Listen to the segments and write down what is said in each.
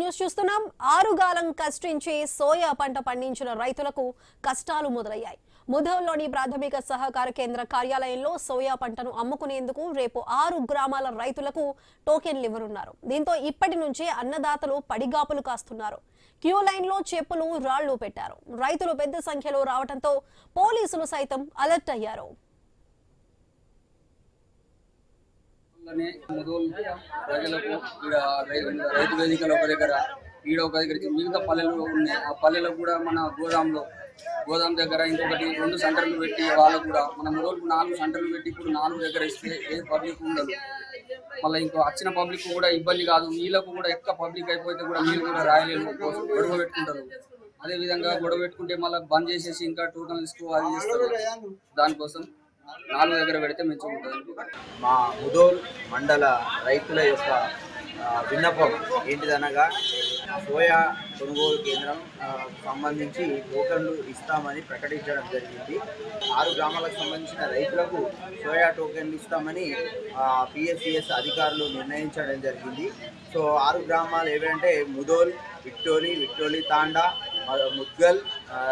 News చూస్తున్నాం. ఆరుగాలం కష్టించి సోయా పంట పండించిన రైతులకు కష్టాలు మొదలయ్యాయి. ముధోల్లోని ప్రాథమిక సహకార కేంద్ర కార్యాలయంలో సోయా పంటను అమ్ముకునేందుకు రేపు 6 గ్రామాల రైతులకు టోకెన్లు ఇవ్వనున్నారు. దీంతో ఇప్పటి నుంచే అన్నదాతలు పడిగాపులు కాస్తున్నారు. క్యూ లైన్లో చెప్పులు రాళ్లు పెట్టారు. రైతులు పెద్ద సంఖ్యలో రావడంతో పోలీసులు సైతం అలర్ట్ అయ్యారు. ప్రజలకు రైతు వేదికలు ఒక దగ్గర ఒక దగ్గర మిగతా పల్లెలు ఉన్నాయి. ఆ పల్లెలకు కూడా మన గోదాం దగ్గర ఇంకొకటి 2 సెంటర్లు పెట్టి వాళ్ళకు కూడా మన ముదోలకు 4 సెంటర్లు పెట్టి ఇప్పుడు 4 దగ్గర ఇస్తే ఏ పబ్లిక్ ఉండదు. మళ్ళీ ఇంకో వచ్చిన పబ్లిక్ కూడా ఇబ్బంది కాదు. వీళ్ళకు కూడా ఎక్కువ పబ్లిక్ అయిపోతే కూడా వీళ్ళు కూడా రాయలేరు, గొడవ పెట్టుకుంటారు. అదే విధంగా గొడవ పెట్టుకుంటే మళ్ళీ బంద్ చేసేసి ఇంకా టోకన్ అది చేస్తారు. దానికోసం 4 దగ్గర పెడితే మంచిగా ఉంటుంది. మా ముదోల్ మండల రైతుల యొక్క విన్నపం ఏంటిదనగా సోయా కొనుగోలు కేంద్రం సంబంధించి టోకన్లు ఇస్తామని ప్రకటించడం జరిగింది. 6 గ్రామాలకు సంబంధించిన రైతులకు సోయా టోకన్లు ఇస్తామని పిఎస్సిఎస్ అధికారులు నిర్ణయించడం జరిగింది. సో 6 గ్రామాలు ఏవంటే ముదోల్, విక్టోలి తాండా, ముద్గల్,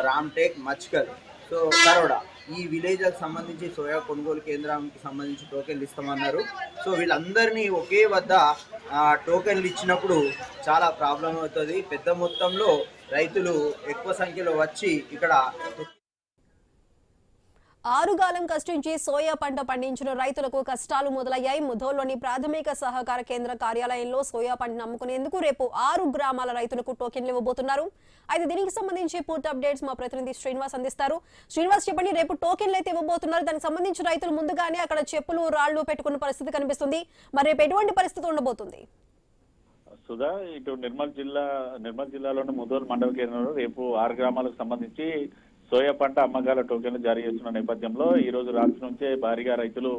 రామ్టేక్, మచ్కల్, సో కరోడా ఈ విలేజ్లకు సంబంధించి సోయా కొనుగోలు కేంద్రానికి సంబంధించి టోకెన్లు ఇస్తామన్నారు. సో వీళ్ళందరినీ ఒకే వద్ద టోకెన్లు ఇచ్చినప్పుడు చాలా ప్రాబ్లం అవుతుంది. పెద్ద మొత్తంలో రైతులు ఎక్కువ సంఖ్యలో వచ్చి ఇక్కడ ఆరుగాలం కష్టించి సోయా పంట పండించిన రైతులకు కష్టాలు మొదలయ్యాయి. ముధోల్లోని ప్రాథమిక సహకార కేంద్ర కార్యాలయంలో సోయా పంటను అమ్ముకునేందుకు రేపు 6 గ్రామాల రైతులకు టోకెన్లు ఇవ్వబోతున్నారు. అయితే దీనికి సంబంధించి పూర్తి అప్డేట్స్ మా ప్రతినిధి శ్రీనివాస్ అందిస్తారు. శ్రీనివాస్, చెప్పండి, రేపు టోకెన్లు అయితే ఇవ్వబోతున్నారు. దానికి సంబంధించి రైతులు ముందుగానే అక్కడ చెప్పులు రాళ్లు పెట్టుకున్న పరిస్థితి కనిపిస్తుంది. మరి రేపు ఎటువంటి పరిస్థితి ఉండబోతుంది? సుధా, ఇటు నిర్మల్ జిల్లాలోని ముదోల్ మండల కేంద్రంలో రేపు 6 గ్రామాలకు సంబంధించి సోయా పంట అమ్మకాల టోకెన్లు జారీ చేస్తున్న నేపథ్యంలో ఈ రోజు రాత్రి నుంచే భారీగా రైతులు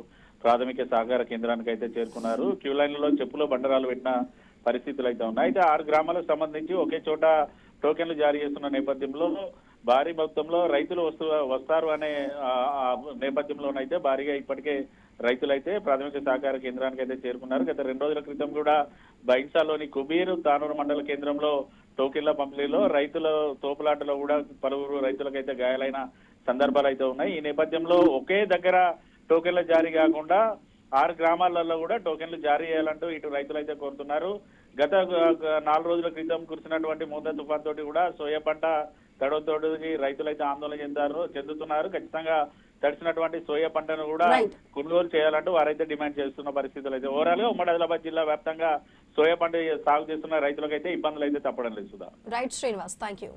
ప్రాథమిక సహకార కేంద్రానికి అయితే చేరుకున్నారు. క్యూ లైన్లలో చెప్పులు బండరాలు పెట్టిన పరిస్థితులు అయితే ఉన్నాయి. అయితే 6 గ్రామాలకు సంబంధించి ఒకే చోట టోకెన్లు జారీ చేస్తున్న నేపథ్యంలో భారీ మొత్తంలో రైతులు వస్తారు అనే నేపథ్యంలోనైతే భారీగా ఇప్పటికే రైతులైతే ప్రాథమిక సహకార కేంద్రానికి అయితే చేరుకున్నారు. గత 2 రోజుల క్రితం కూడా బైన్సాలోని కుబీర్ తానూరు మండల కేంద్రంలో టోకెన్ల పంపిణీలో రైతుల తోపులాటలో కూడా పలువురు రైతులకైతే గాయాలైన సందర్భాలు అయితే ఉన్నాయి. ఈ నేపథ్యంలో ఒకే దగ్గర టోకెన్ల జారీ కాకుండా 6 గ్రామాలలో కూడా టోకెన్లు జారీ చేయాలంటూ ఇటు రైతులు అయితే కోరుతున్నారు. గత 4 రోజుల క్రితం కురిసినటువంటి మూత తుఫాన్ తోటి కూడా సోయా పంట తడవతోటి రైతులైతే ఆందోళన చెందుతున్నారు. ఖచ్చితంగా తడిసినటువంటి సోయా పంటను కూడా కొనుగోలు చేయాలంటూ వారైతే డిమాండ్ చేస్తున్న పరిస్థితులు అయితే ఓవరాల్ గా ఉమ్మడి ఆదిలాబాద్ జిల్లా వ్యాప్తంగా సోయా పంట సాగు చేస్తున్న రైతులకైతే ఇబ్బందులు అయితే తప్పడం లేదు. Sudha. Right Srinivas, thank you.